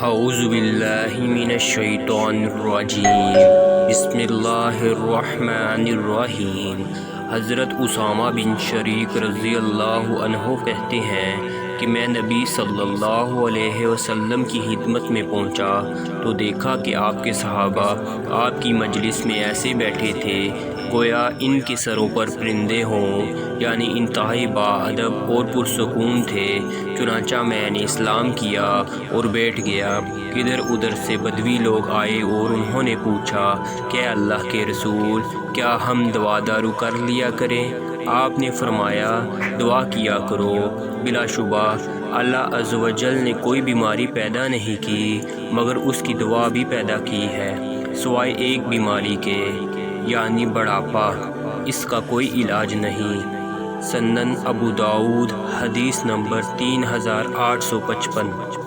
اعوذ باللہ من الشیطان الرجیم، بسم اللہ الرحمن الرحیم۔ حضرت اسامہ بن شریک رضی اللہ عنہ کہتے ہیں کہ میں نبی صلی اللہ علیہ وسلم کی خدمت میں پہنچا تو دیکھا کہ آپ کے صحابہ آپ کی مجلس میں ایسے بیٹھے تھے گویا ان کے سروں پر پرندے ہوں، یعنی انتہائی باادب اور پرسکون تھے۔ چنانچہ میں نے اسلام کیا اور بیٹھ گیا۔ ادھر ادھر سے بدوی لوگ آئے اور انہوں نے پوچھا کہ اللہ کے رسول، کیا ہم دوا دارو کر لیا کریں؟ آپ نے فرمایا دعا کیا کرو، بلا شبہ اللہ عز و جل نے کوئی بیماری پیدا نہیں کی مگر اس کی دوا بھی پیدا کی ہے، سوائے ایک بیماری کے، یعنی بڑھاپا۔ اس کا کوئی علاج نہیں۔ سنن ابو داؤد، حدیث نمبر 3855۔